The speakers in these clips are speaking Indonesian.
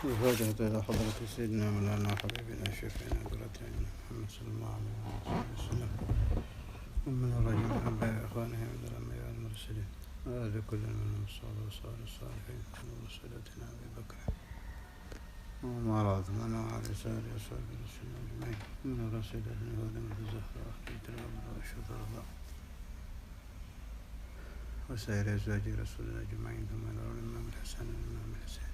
الفاتحة إلى حضرة سيدنا مولانا وحبيبنا شفيعنا قرتنا محمد صلى الله عليه وسلم ومن الرجل من أنبياء إخوانه من الأنبياء المرسلين وآل كل من الصالح الصالحين من سيدنا أبي بكر وما رضمنا وعلى سائر أصحاب رسول أجمعين من الرسول ابن فاطمة الزهراء بنت العبد والشرطة وسائر أزواج رسول الله أجمعين ثم إلى الإمام الحسن والإمام الحسين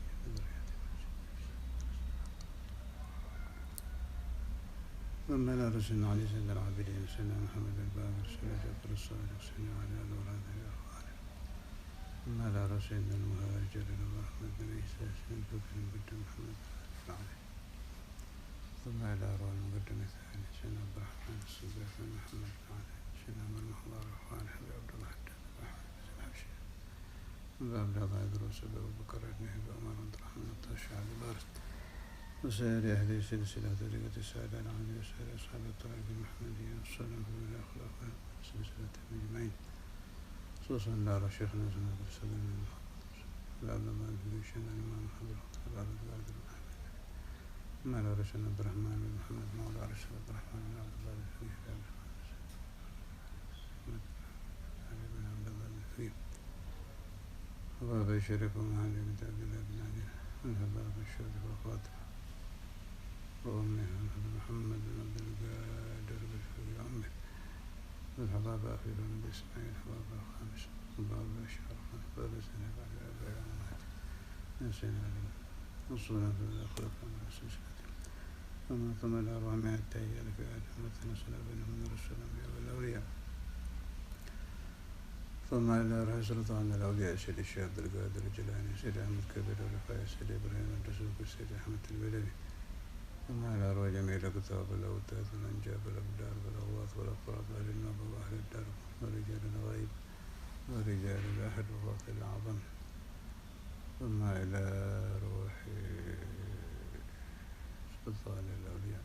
ثم إلى رسولنا علي سيد العابدين سيدنا محمد الباقر سيدنا جعفر الصادق سيدنا علي الأولاد الأخوان ثم إلى رسولنا المهاجر الرحمة بن عيسى سيدنا بن قدم محمد عليه ثم إلى روح المقدم الثاني سيدنا عبد الرحمن الصديق بن محمد عليه سيدنا عمر المحضر الأخوان حبيب عبد الله حداد أحمد بن الحبشي وعبد الله يدرس أبو بكر بن عمر عبد الرحمن الطاشي على بارس وسائر أهل سلسلة طريقة السادة العالية وسائر أصحاب الطريق المحمدية والسلام في الأخلاق سلسلة أجمعين خصوصا على شيخنا سنة السلام من العبد الله بن شيخنا الإمام محمد العبد القادر ما على رسول عبد الرحمن بن محمد مولى رسول عبد الرحمن بن عبد الله بن بن عبد الله بن فيه وأبي شريف ومعالي بن عبد الله بن علي والهباب الشريف وخاتم وأمه محمد بن عبد القادر بن عمه والحباب أخي بن إسماعيل حباب الخامس وباب الأشهر باب سنة بعد أربع أمهات نسينا وصولا في الأخلاق والسلسلة ثم الأربع مائة تهيئة في آل مثل سنة بينهم من رسول الأنبياء والأولياء ثم إلى رئيس سلطان الأولياء سيد الشيخ عبد القادر الجيلاني سيد أحمد كبير الرفاعي سيد إبراهيم الدسوقي سيد أحمد البلوي ثم على روى جميع الكتاب والأوتاد والأنجاب والأبدال والأغواث والأفراد وأهل النوبة وأهل الدرب ورجال الغيب ورجال الأحد وفاضل الأعظم ثم إلى روح سلطان الأولياء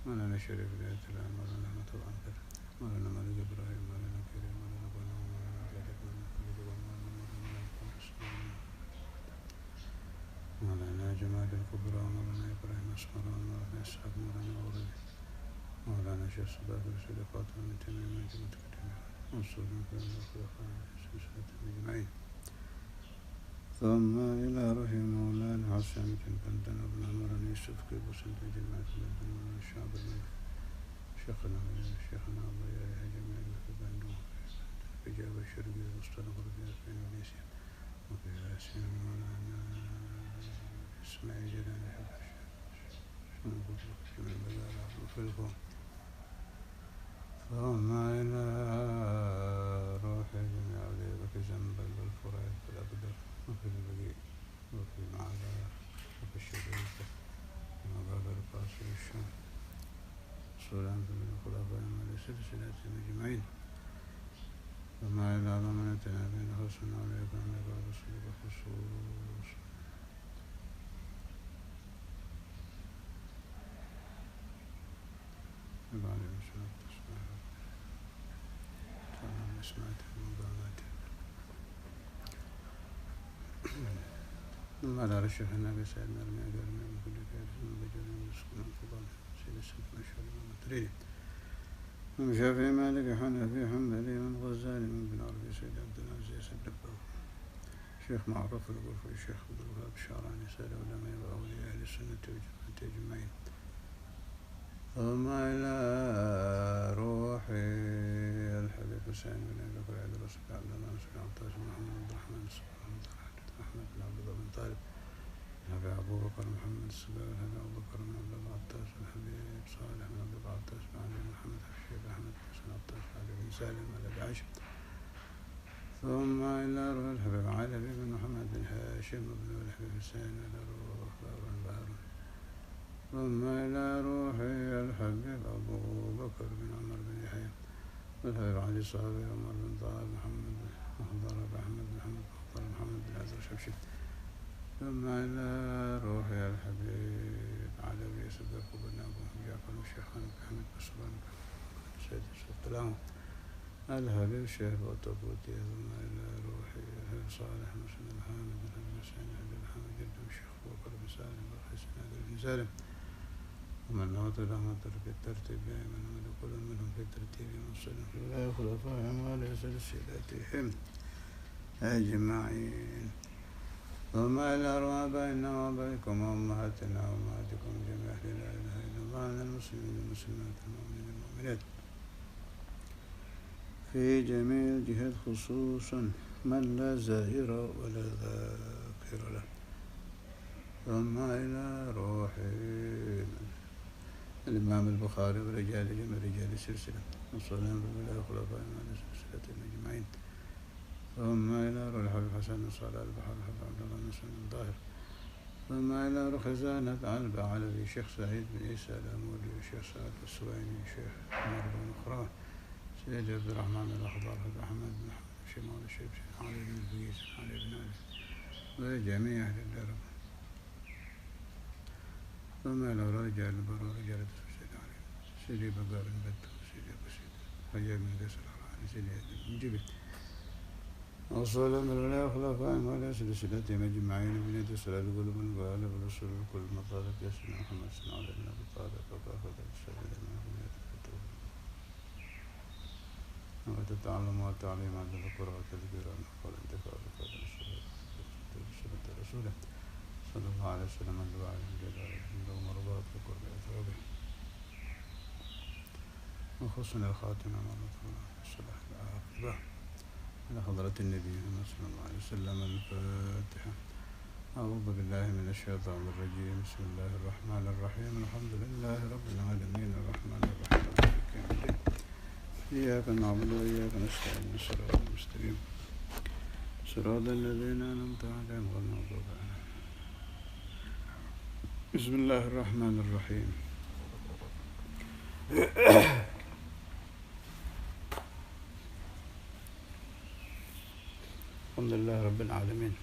مولانا شريف الآية الآن مولانا أحمد العنقر مولانا مالك إبراهيم مولانا كريم مولانا بنا مولانا جارك مولانا خليل مولانا جمال الكبرى مولانا إبراهيم أسمر مولانا إسحاق مولانا أورد مولانا شيخ صباح رسول فاطمة من تميم من متقدمة منصور في الخلفاء سلسلة أجمعين ثم إلى روح مولانا حسن بن بندن بن عمر يوسف كيبوس جماعة بندن من الشعب الملك شيخنا ضياء جميع في بندن في جابة الشرقي وسطنا غربية في إندونيسيا وفي آسيا مولانا إسماعيل جلال حبش وفي الكون ثم إلى روح جميع أولياء بك زنبل والفرائض والأقدر وفي البقيع وفي المعذار وفي الشريفة ومباب القاصر الشام صلاة من الخلفاء من سلسلة أجمعين ثم إلى ضمنتنا بين حسن عليكم من رسول بخصوص بعد المسلمين سمعت المبالغات ثم على رشح النبي سيدنا رمي قرمي من كل خير ثم بجل المسكن الفضل سيد السلف مشهور المطريد ومشافي مالك حنفي حنبلي من غزالي من بن عربي سيد عبد العزيز الدباغ شيخ معروف الغرفي الشيخ عبد الوهاب الشعراني سيد علماء وأولياء أهل السنة والجماعة أجمعين ثم إلى روح الحبيب حسين بن أبي بكر عبد الرسول عبد الله بن سلام طاس محمد عبد الرحمن الصباح أحمد بن عبد الله بن طالب الحبيب أبو بكر محمد الصباح الحبيب أبو بكر بن عبد الله الطاس الحبيب صالح بن عبد الله الطاس بن علي بن محمد الشيخ أحمد بن سلام الطاس علي بن سالم علي عاشر ثم إلى روح الحبيب علي بن محمد بن هاشم بن الحبيب حسين إلى روح بار ثم إلى روح الحبيب أبو بكر بن عمر بن يحيى والحبيب علي صاحبي عمر بن طه محمد محضر أحمد بن محمد محضر محمد بن عزر شبشي ثم إلى روح الحبيب علوي صدق بن أبو جعفر الشيخان محمد بن سيد السلام الحبيب الشيخ والطبوتي ثم إلى روح الحبيب صالح مسلم الحامد الحبيب حسين الحبيب الحامد جد الشيخ بكر بن سالم سالم ومن أوتى رحمة في الترتيب دائما ودخول منهم في الترتيب وصلهم في الله خلفائهم وعلى سلسلتهم أجمعين ثم إلى آبائنا وآبائكم وأمهاتنا وأمهاتكم جميعا لا إله إلا الله من المسلمين والمسلمات والمؤمنين والمؤمنات في جميع الجهات خصوصا من لا زائر ولا ذاكر له ثم إلى روح الإمام البخاري ورجال جميع رجال السلسلة والسلام بالله خلفاء على سلسلتهم أجمعين ثم إلى روح الحسن صالح البحر عبد الله بن مسلم الظاهر ثم إلى روح خزانة علبة علوي شيخ سعيد بن عيسى الأموري وشيخ سعد السويني شيخ عمر بن خراه سيد عبد الرحمن الأخضر عبد الرحمن بن محمد شمال الشيخ علي بن بويس علي بن علي وجميع أهل الدرب ثم إلى رجال البر ورجال سيدي علي سيدي بقار البد سيدي أبو سيد حيا من قصر الرحمن سيدي بن جبل وصلى من الله خلفاء وعلى سلسلتهم أجمعين من يد سلال قلوب الغالب والرسول كل مطالب يسمع محمد صلى الله عليه وسلم بطالب وكافة السبيل من الكتب وتتعلم والتعليم عند الذكر والتذكير عن القول انتفاع بقول سنة رسوله صلى الله عليه وسلم الدعاء للجلال عنده مرضات وقرب أثوابه وخصنا الخاتمة مرة الصلاح العاقبة على حضرة النبي صلى الله عليه وسلم الفاتحة أعوذ بالله من الشيطان الرجيم بسم الله الرحمن الرحيم الحمد لله رب العالمين الرحمن الرحيم مالك يوم الدين إياك نعبد وإياك نستعين الصراط المستقيم صراط الذين أنعمت عليهم غير المغضوب عليهم بسم الله الرحمن الرحيم الحمد لله رب العالمين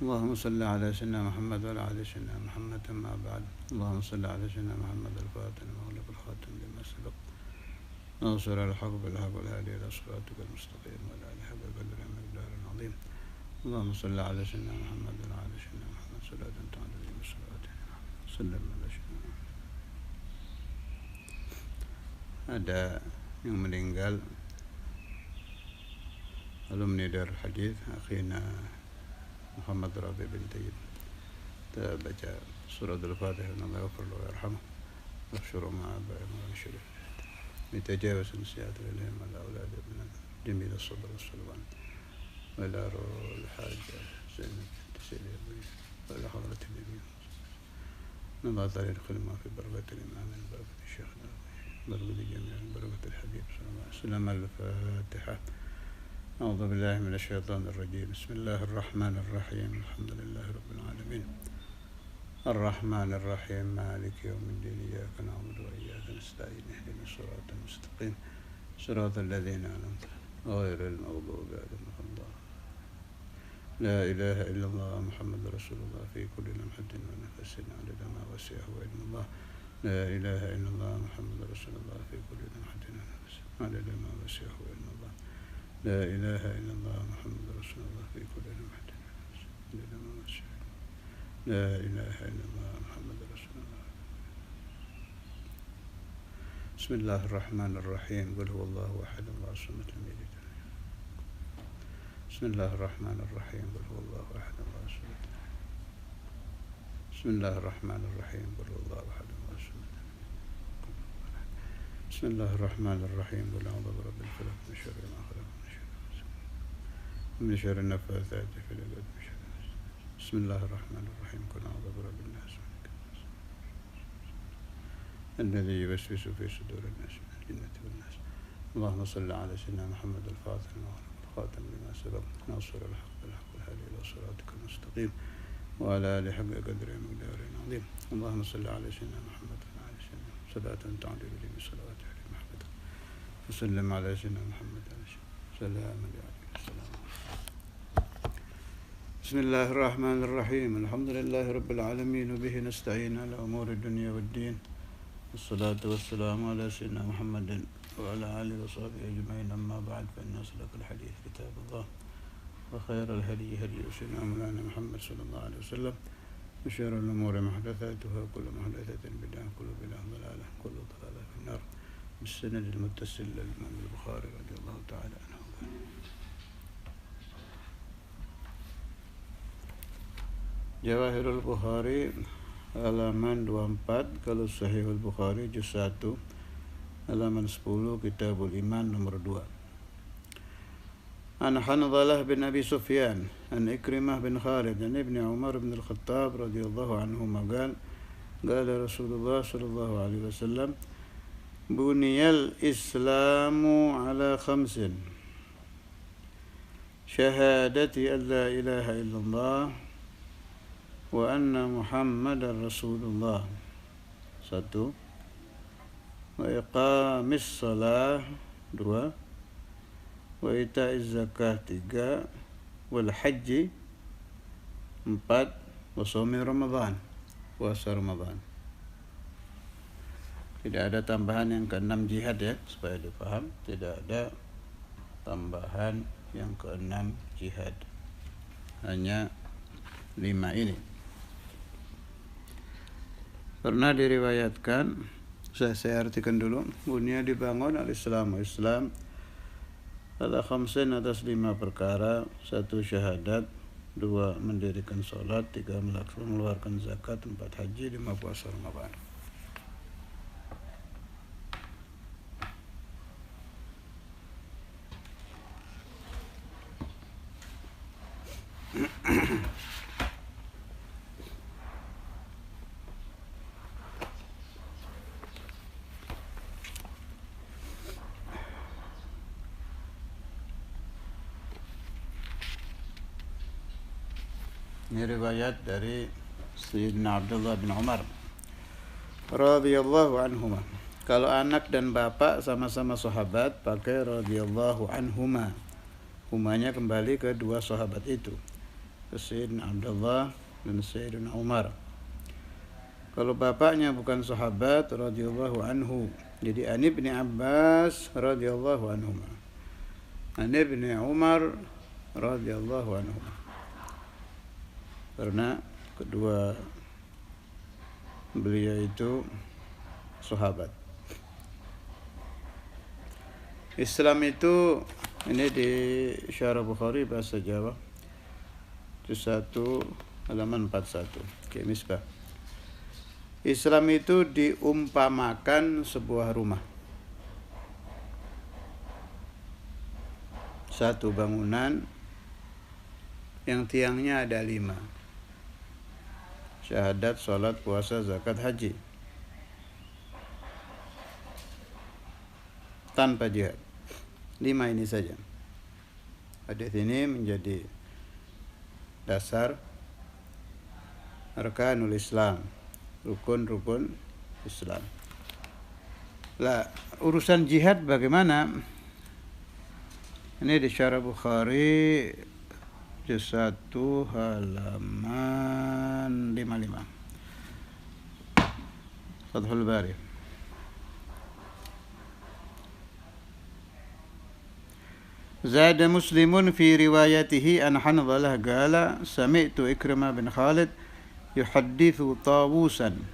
اللهم صل على سيدنا محمد وعلى آل سيدنا محمد أما بعد اللهم صل على سيدنا محمد الفاتح المغلق الخاتم لما سبق ناصر الحق بالحق والهادي إلى صراطك المستقيم وعلى آله حق قدر المقدار العظيم اللهم صل على سيدنا محمد وعلى آل سيدنا محمد صلاة تعالى بصلاته سلم على سيدنا ada yang meninggal alumni dari hadis akhina Muhammad Rabi bin Tayyib kita baca surah Al-Fatihah Allah yaghfir lahu wa yarhamhu واحشروا مع آبائهم وأنشرهم يتجاوز النسيئات إليهم على أولاد ابننا جميل الصبر والسلوان وإلى روح الحاجة زينب تسيلي أبوي وإلى حضرة النبي نبعث عليه الخدمة في بركة الإمام بركة الشيخنا بركة الجميع بركة الحبيب صلى الله عليه وسلم الفاتحة أعوذ بالله من الشيطان الرجيم بسم الله الرحمن الرحيم الحمد لله رب العالمين الرحمن الرحيم مالك يوم الدين إياك نعبد وإياك نستعين اهدنا الصراط المستقيم صراط الذين أنعمت غير المغضوب عليهم ولا الضالين لا إله إلا الله محمد رسول الله في كل لمحة ونفس عدد ما وسعه علم الله لا إله إلا الله محمد رسول الله في كل لمحة ونفس عدد ما وسعه علم الله لا إله إلا الله محمد رسول الله في كل لمحة ونفس عدد ما وسعه لا إله إلا الله محمد رسول الله بسم الله الرحمن الرحيم قل هو الله أحد الله الصمد لم يلد بسم الله الرحمن الرحيم قل هو الله أحد الله الصمد بسم الله الرحمن الرحيم قل هو الله أحد الله الصمد بسم الله الرحمن الرحيم قل أعوذ برب الفلق من شر ما خلق من شر النفاثات في العقد من شر بسم الله الرحمن الرحيم قل أعوذ برب الناس الذي يوسوس في صدور الناس من الجنة والناس اللهم صل على سيدنا محمد الفاتح الخاتم لما سبق ناصر الحق بالحق والهادي إلى صراطك المستقيم وعلى آله حق قدر مقدار عظيم اللهم صل على سيدنا محمد وعلى آل سيدنا صلاة تعلي به بصلوات أهل محمدك وسلم على سيدنا محمد سلام عليكم السلام بسم الله الرحمن الرحيم الحمد لله رب العالمين وبه نستعين على أمور الدنيا والدين والصلاة والسلام على سيدنا محمد وعلى آله وصحبه أجمعين أما بعد فإن أصدق الحديث كتاب الله وخير الهدي هدي سيدنا مولانا محمد صلى الله عليه وسلم وشر الأمور محدثاتها وكل محدثة بدعة وكل بدعة ضلالة وكل ضلالة في النار بالسند المتصل للإمام البخاري رضي الله تعالى عنه. Jawahirul Bukhari halaman 24, kalau Sahihul Bukhari juz 1 halaman 10, Kitabul Iman nomor 2. An Hanzalah bin Abi Sufyan an Ikrimah bin Khalid an Ibni Umar bin Al-Khattab radhiyallahu anhuma qala Rasulullah sallallahu alaihi wasallam buniyal islamu ala khamsin syahadati an la ilaha illallah wa anna Muhammadar Rasulullah 1, wa iqamis salah 2, wa ita'iz zakah 3, wal haji 4, wa shaumi Ramadan, puasa Ramadan. Tidak ada tambahan yang ke-6 jihad ya, supaya dipaham, tidak ada tambahan yang ke-6 jihad, hanya 5 ini. Pernah diriwayatkan, saya artikan dulu, dunia dibangun al-Islam ala khamsin atas 5 perkara: 1 syahadat, 2 mendirikan sholat, 3 mengeluarkan zakat, 4 haji, 5 puasa Ramadan. Ini riwayat dari Sayyidina Abdullah bin Umar radhiyallahu anhuma. Kalau anak dan bapak sama-sama sahabat, pakai radhiyallahu anhuma. Humanya kembali ke 2 sahabat itu, ke Sayyidina Abdullah dan Sayyidina Umar. Kalau bapaknya bukan sahabat, radhiyallahu anhu. Jadi An Ibni Abbas radhiyallahu anhuma, An Ibni Umar radhiyallahu anhuma. Karena kedua beliau itu sahabat. Islam itu, ini di Syarah Bukhari bahasa Jawa juz 1 halaman 41, kayak misbah. Islam itu diumpamakan sebuah rumah, satu bangunan yang tiangnya ada 5: syahadat, sholat, puasa, zakat, haji, tanpa jihad. 5 ini saja. Hadis ini menjadi dasar arkanul Islam, rukun-rukun Islam. Lah, urusan jihad bagaimana? Ini di Syarah Bukhari juz 1 halaman 55, Fathul Bari. Zada Muslimun fi riwayatihi an Hanzalah qala sami'tu Ikrimah bin Khalid yuhaddithu Tawusan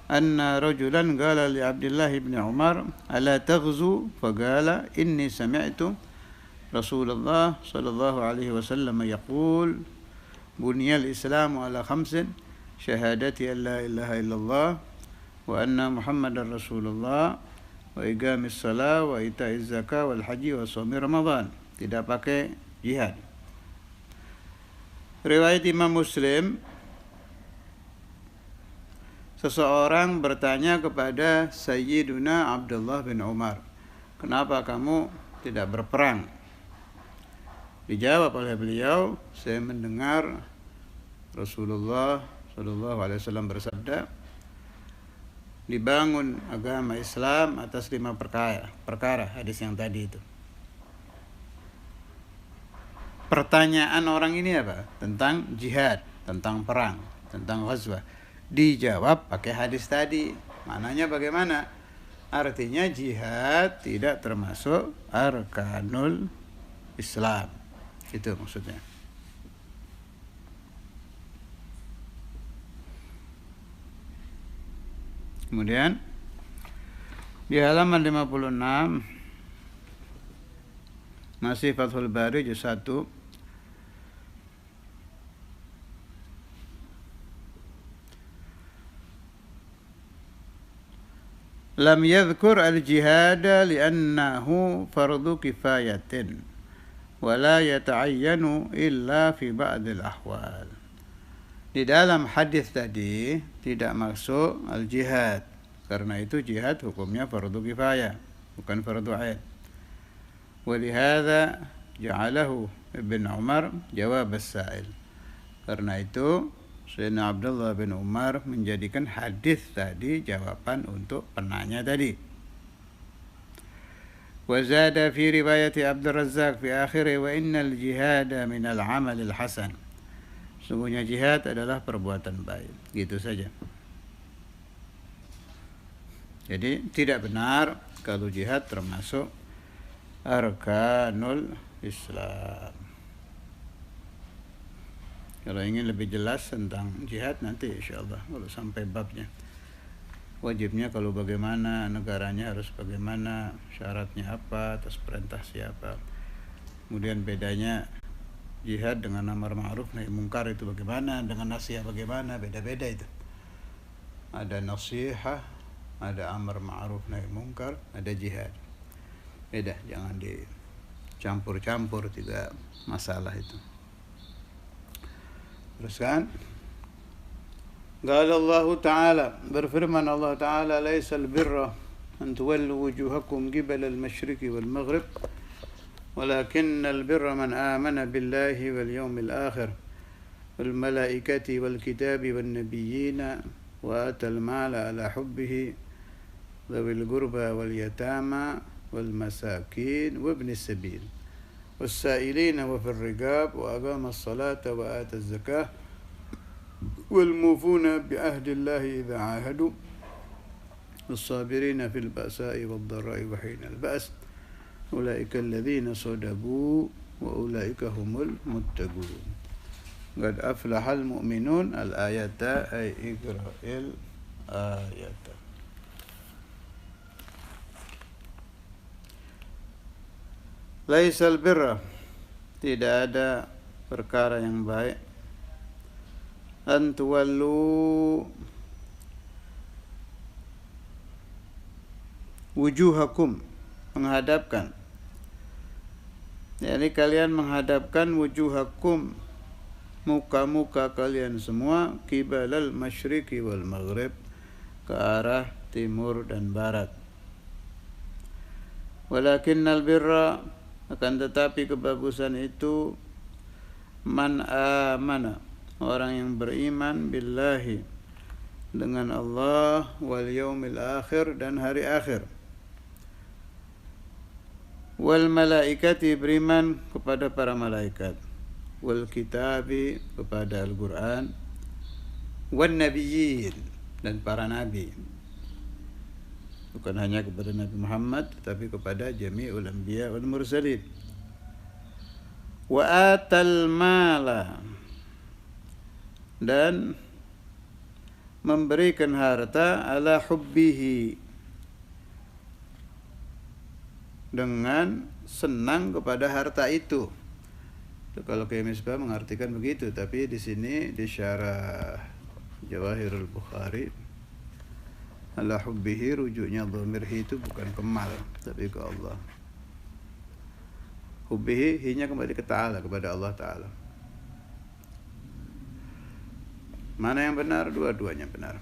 anna rajulan qala li Abdullah ibn Umar ala taghzu faqala inni sami'tu Rasulullah sallallahu alaihi wasallam yaqul buniyal islamu ala khamsin syahadati an la ilaha illallah wa anna Muhammadar Rasulullah wa iqamis salah wa ita'iz zakah wal haji wa shaumi Ramadan. Tidak pakai jihad. Riwayat Imam Muslim, seseorang bertanya kepada Sayyiduna Abdullah bin Umar, kenapa kamu tidak berperang? Dijawab oleh beliau, saya mendengar Rasulullah SAW bersabda, dibangun agama Islam atas 5 perkara, hadis yang tadi itu. Pertanyaan orang ini apa? Tentang jihad, tentang perang, tentang ghazwah. Dijawab pakai hadis tadi. Maknanya bagaimana? Artinya jihad tidak termasuk arkanul Islam. Itu maksudnya. Kemudian di halaman 56 masih Fathul Bari juz 1. Lam yadhkur al-jihad li'annahu fardu kifayatin wa la yata'ayyanu illa fi ba'dil ahwal. Di dalam hadis tadi tidak masuk al-jihad, karena itu jihad hukumnya fardu kifayah, bukan fardu ain. Walihada ja'alahu Ibn Umar jawab as-sa'il. Karena itu Sayyidina Abdullah bin Umar menjadikan hadis tadi jawaban untuk penanya tadi. Wa zada fi riwayat Abdul Razzaq fi akhirih wa innal jihada minal amalil hasan. Sungguhnya jihad adalah perbuatan baik. Gitu saja. Jadi tidak benar kalau jihad termasuk arkanul Islam. Kalau ingin lebih jelas tentang jihad nanti insyaallah kalau sampai babnya. Wajibnya kalau bagaimana, negaranya harus bagaimana, syaratnya apa, atas perintah siapa. Kemudian bedanya jihad dengan amar ma'ruf nahi mungkar itu bagaimana, dengan nasihat bagaimana, beda-beda itu. Ada nasihat, ada amar ma'ruf nahi mungkar, ada jihad. Beda, jangan dicampur-campur tiga masalah itu. Teruskan. Qala Allah Ta'ala, berfirman Allah Ta'ala, laisal birra an tuwallu wujuhakum qibala al-masyriqi wal maghrib walakinnal birra man amana billahi wal yawmil akhir wal malaikati wal kitabi wan nabiyyina wa atal mala ala hubbihi dhawil qurba wal yatama wal masakin wa ibn as-sabil والسائلين وفي الرقاب وأقام الصلاة وآتى الزكاة والموفون بعهد الله إذا عاهدوا والصابرين في البأساء والضراء وحين البأس أولئك الذين صدقوا وأولئك هم المتقون قد أفلح المؤمنون الآية أي اقرأ الآية. Laisal birra, tidak ada perkara yang baik, antuwallu wujuhakum, menghadapkan, jadi kalian menghadapkan wujuhakum, muka-muka kalian semua, kibalal masyriqi wal maghrib, ke arah timur dan barat. Walakinnal birra, akan tetapi kebagusan itu, man amana, orang yang beriman billahi, dengan Allah, wal yaumil akhir, dan hari akhir, wal malaikati, beriman kepada para malaikat, wal kitabi, kepada Al-Quran, wan nabiyyin, dan para nabi, bukan hanya kepada Nabi Muhammad tetapi kepada jami'ul anbiya wal mursalin. Wa atal mala, dan memberikan harta, ala hubbihi, dengan senang kepada harta itu. Kalau Kiai Misbah mengartikan begitu, tapi di sini di syarah Jawahirul Bukhari, ala hubbihi, rujuknya dhamirhi itu bukan kemal tapi ke Allah. Hubbihi, hinya kembali ke Ta'ala, kepada Allah Ta'ala. Mana yang benar? Dua-duanya benar.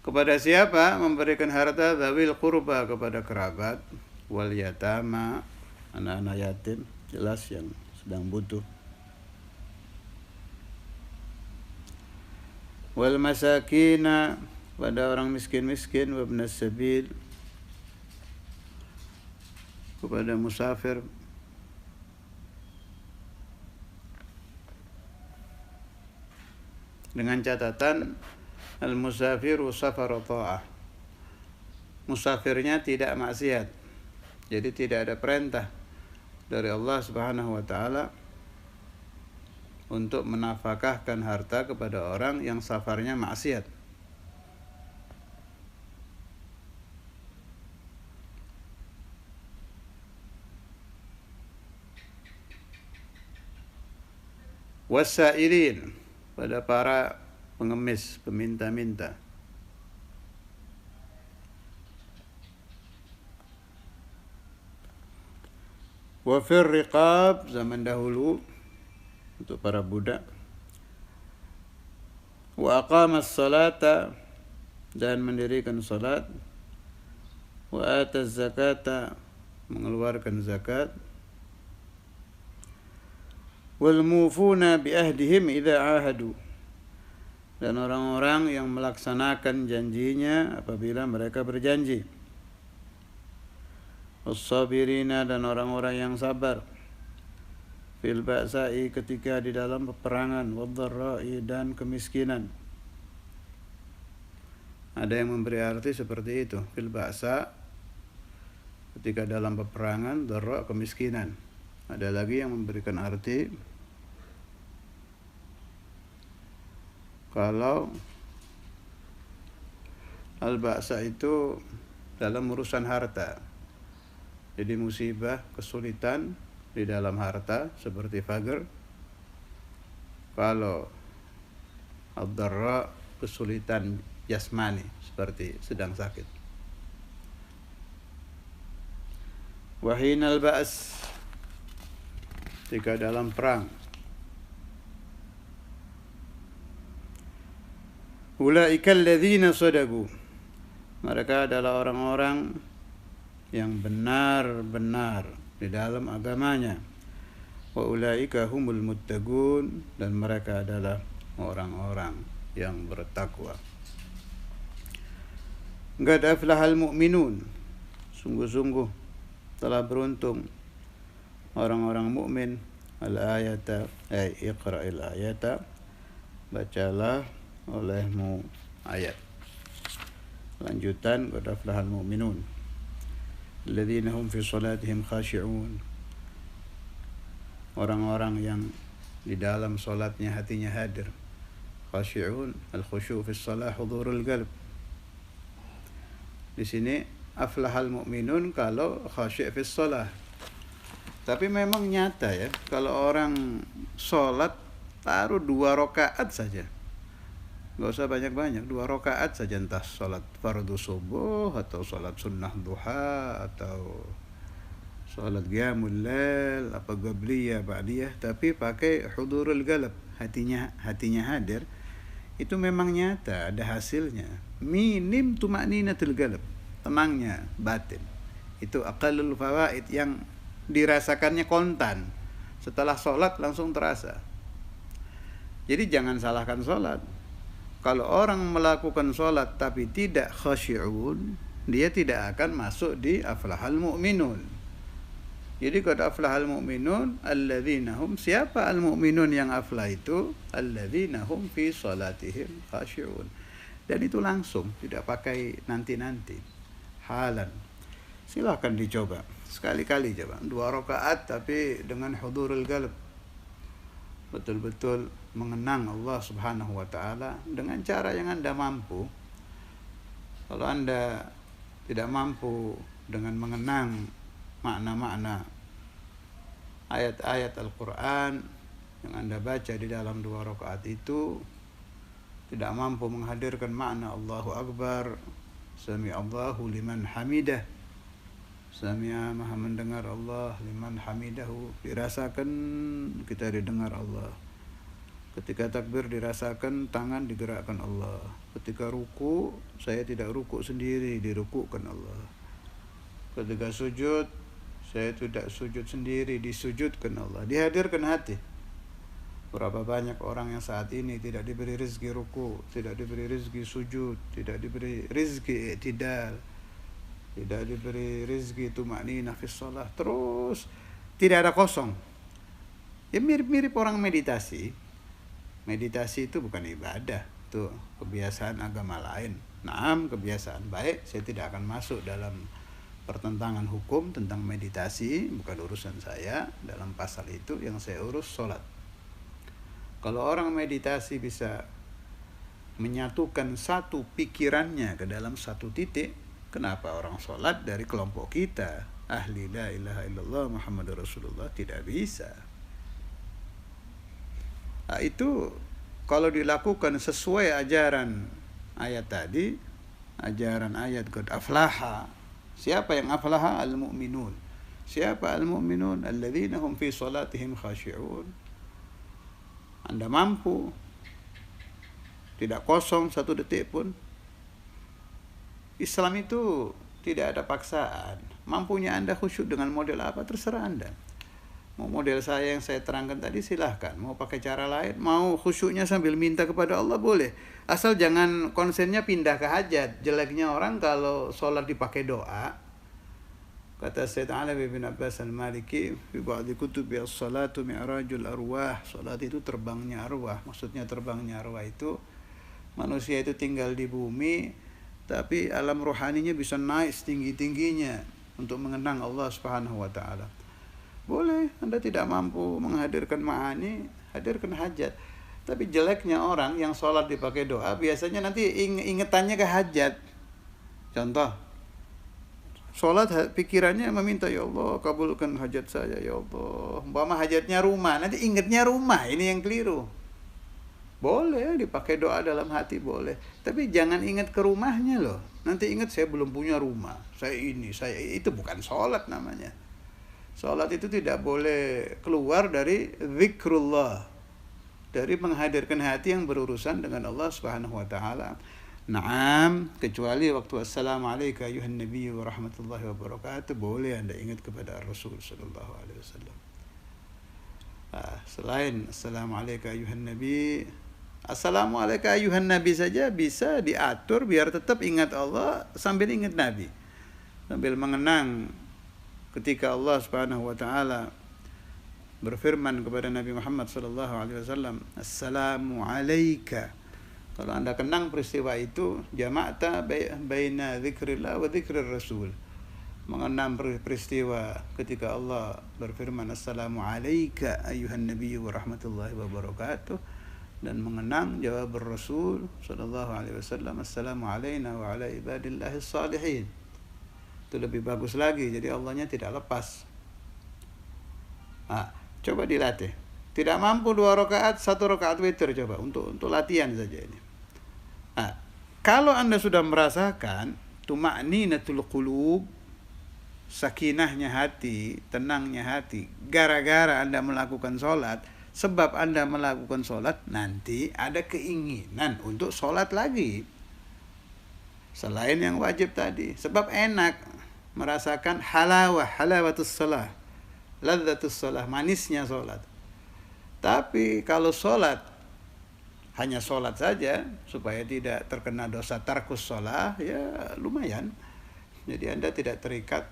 Kepada siapa? Memberikan harta, dzawil qurba, kepada kerabat, wal yatama, anak-anak yatim, jelas yang sedang butuh, wal masakina, pada orang miskin-miskin, wa ibnas sabil, kepada musafir, dengan catatan al-musafiru safar ta'ah, musafirnya tidak maksiat, jadi tidak ada perintah dari Allah Subhanahu wa taala untuk menafkahkan harta kepada orang yang safarnya maksiat. Wasailin, pada para pengemis, peminta-minta. Wa fir riqab, zaman dahulu untuk para budak. Wa aqamas salata, dan mendirikan salat. Wa ataz zakata, mengeluarkan zakat. Wal mufuna bi ahdihim idza ahadu, dan orang-orang yang melaksanakan janjinya apabila mereka berjanji. As-sabirina, dan orang-orang yang sabar. Fil ba'sa'i, ketika di dalam peperangan. Wad-dharra'i, dan kemiskinan. Ada yang memberi arti seperti itu. Fil ba'sa, ketika dalam peperangan. Dharra, kemiskinan. Ada lagi yang memberikan arti kalau al-ba'sa itu dalam urusan harta. Jadi musibah, kesulitan di dalam harta seperti faqr. Kalau ad-dharra, kesulitan jasmani seperti sedang sakit. Wa hinal ba's, ketika dalam perang. Ulaika alladzina shadagu, mereka adalah orang-orang yang benar-benar di dalam agamanya. Wa ulaika humul muttaqun, dan mereka adalah orang-orang yang bertakwa. Qad aflahal mu'minun, sungguh-sungguh telah beruntung orang-orang mukmin. Al-ayata, ay iqra'il ayata, bacalah olehmu ayat. Lanjutan, qad aflahal mu'minun alladzina hum fi salatihim khashi'un, orang-orang yang di dalam salatnya hatinya hadir. Khashi'un, al-khusyu' fi shalah hudhurul qalb. Di sini aflahal mu'minun kalau khashi' fi shalah. Tapi memang nyata ya, kalau orang salat taruh 2 rakaat saja. Gak usah banyak-banyak, 2 rakaat saja, entah sholat fardu subuh atau sholat sunnah duha atau sholat qiyamul lail, apa qabliyah, ba'diyah, tapi pakai hudurul qalb, hatinya hadir. Itu memang nyata, ada hasilnya. Minim tuma'ninatul qalb, tenangnya batin. Itu aqallul fawaid, yang dirasakannya kontan. Setelah sholat langsung terasa. Jadi jangan salahkan sholat. Kalau orang melakukan sholat tapi tidak khasyi'un, dia tidak akan masuk di aflahal mu'minun. Jadi qad aflahal mu'minun alladzina hum, siapa al-mu'minun yang aflah itu? Alladzina hum fi salatihim khasyi'un. Dan itu langsung, tidak pakai nanti-nanti. Halan. Silahkan dicoba. Sekali-kali coba. 2 rakaat tapi dengan hudurul qalb. Betul-betul mengenang Allah Subhanahu wa ta'ala dengan cara yang Anda mampu. Kalau Anda tidak mampu dengan mengenang makna-makna ayat-ayat Al-Quran yang Anda baca di dalam 2 rakaat itu, tidak mampu menghadirkan makna Allahu Akbar, Sami'allahu liman hamidah, Sami'a, maha mendengar Allah, liman hamidahu, dirasakan kita didengar Allah. Ketika takbir dirasakan tangan digerakkan Allah. Ketika ruku, saya tidak ruku sendiri, dirukukkan Allah. Ketika sujud, saya tidak sujud sendiri, disujudkan Allah. Dihadirkan hati. Berapa banyak orang yang saat ini tidak diberi rezeki ruku, tidak diberi rezeki sujud, tidak diberi rezeki i'tidal, tidak diberi rezeki tuma'ninah fi shalah, terus tidak ada kosong. Ya mirip-mirip orang meditasi. Meditasi itu bukan ibadah, itu kebiasaan agama lain. Naam, kebiasaan baik, saya tidak akan masuk dalam pertentangan hukum tentang meditasi, bukan urusan saya dalam pasal itu. Yang saya urus sholat. Kalau orang meditasi bisa menyatukan satu pikirannya ke dalam satu titik, kenapa orang sholat dari kelompok kita, ahli la ilaha illallah Muhammadur Rasulullah, tidak bisa? Nah, itu kalau dilakukan sesuai ajaran ayat tadi, ajaran ayat qad aflaha. Siapa yang aflaha? Al-mu'minun. Siapa al-mu'minun? Alladzina hum fi salatihim khashi'un. Anda mampu, tidak kosong satu detik pun. Islam itu tidak ada paksaan. Mampunya Anda khusyuk dengan model apa, terserah Anda. Mau model saya yang saya terangkan tadi, silahkan. Mau pakai cara lain, mau khusyuknya sambil minta kepada Allah, boleh. Asal jangan konsennya pindah ke hajat. Jeleknya orang kalau sholat dipakai doa. Kata Sayyid Ali bin Abbas al-Maliki, fi ba'di kutubi as-salatu mi'rajul arwah. Salat itu terbangnya arwah. Maksudnya terbangnya arwah itu, manusia itu tinggal di bumi, tapi alam rohaninya bisa naik setinggi-tingginya untuk mengenang Allah Subhanahu wa taala. Boleh, Anda tidak mampu menghadirkan ma'ani, hadirkan hajat. Tapi jeleknya orang yang sholat dipakai doa, biasanya nanti ingetannya ke hajat. Contoh, sholat pikirannya meminta, ya Allah kabulkan hajat saya, ya Allah. Umpama hajatnya rumah, nanti ingetnya rumah, ini yang keliru. Boleh dipakai doa dalam hati, boleh. Tapi jangan ingat ke rumahnya loh. Nanti ingat saya belum punya rumah, saya ini, saya itu, bukan sholat namanya. Sholat itu tidak boleh keluar dari zikrullah, dari menghadirkan hati yang berurusan dengan Allah Subhanahu wa taala. Naam, kecuali waktu assalamualaikum ayuhan nabi wa rahmatullahi wa barakatuh, boleh Anda ingat kepada Rasul sallallahu alaihi wasallam. Selain assalamualaikum ayuhan nabi, assalamualaikum ayuhan nabi saja bisa diatur biar tetap ingat Allah sambil ingat Nabi, sambil mengenang ketika Allah Subhanahu wa taala berfirman kepada Nabi Muhammad sallallahu alaihi wasallam, "Assalamu alayka." Kalau Anda kenang peristiwa itu, jama'ta baina dzikrillah wa dzikrir rasul. Mengenang peristiwa ketika Allah berfirman, "Assalamu alayka ayuhan nabiyyu wa rahmatullahi wa barakatuh." Dan mengenang jawab Rasul sallallahu alaihi wasallam, "Assalamu alayna wa ala ibadillahis salihin." Itu lebih bagus lagi, jadi Allahnya tidak lepas. Coba dilatih. Tidak mampu 2 rakaat, 1 rakaat witir, coba untuk latihan saja ini. Kalau Anda sudah merasakan tuma'ninatul qulub, sakinahnya hati, tenangnya hati, gara-gara Anda melakukan sholat, sebab Anda melakukan sholat, nanti ada keinginan untuk sholat lagi selain yang wajib tadi, sebab enak merasakan halawatus shalah, ladzatus shalah, manisnya sholat. Tapi kalau sholat hanya sholat saja supaya tidak terkena dosa tarkus shalah, ya lumayan. Jadi Anda tidak terikat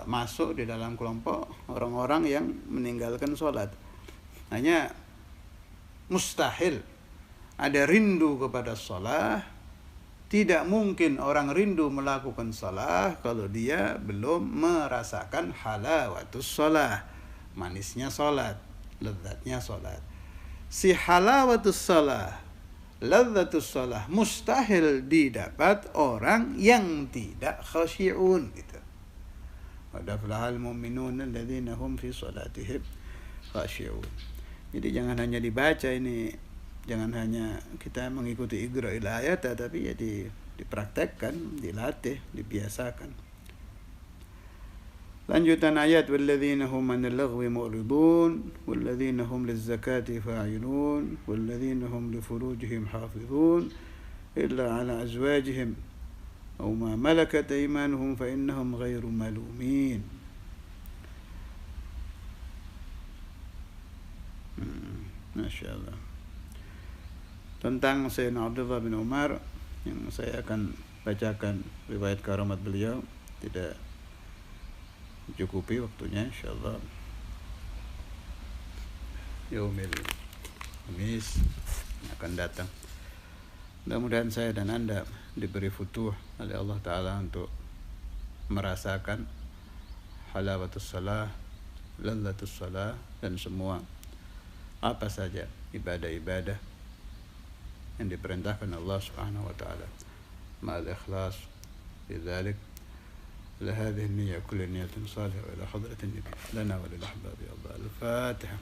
masuk di dalam kelompok orang-orang yang meninggalkan sholat. Hanya mustahil ada rindu kepada sholat. Tidak mungkin orang rindu melakukan salah kalau dia belum merasakan halawatus salah, manisnya salat, lezatnya salat. Si halawatus salah, lezzatus salah mustahil didapat orang yang tidak khasyi'un gitu. Qad aflahal mu'minun alladzina hum fi salatihim khasyi'un. Jadi jangan hanya dibaca ini, jangan hanya kita mengikuti igra'il ayat, tapi ya dipraktekkan, dilatih, dibiasakan. Lanjutan ayat, walladzina hum 'anil laghwi mu'ridun walladzina hum lizzakati fa'ilun walladzina hum li furujihim hafizun illa 'ala azwajihim aw ma malakat aymanuhum fa innahum ghairu malumin. Masyaallah. Tentang Sayyidina Abdullah bin Umar yang saya akan bacakan riwayat karamat beliau, tidak cukupi waktunya, insyaallah yaumil Khamis akan datang. Mudah-mudahan saya dan Anda diberi futuh oleh Allah Ta'ala untuk merasakan halawatus salah, ladzatus salah, dan semua apa saja ibadah-ibadah yang diperintahkan Allah Subhanahu wa taala. Ma'al ikhlas fi dzalik. Ila hadhihi an-niyyah kullu niyyatin salihah ila hadratin nabi lana wa lil ahbabi. Al-Fatiha.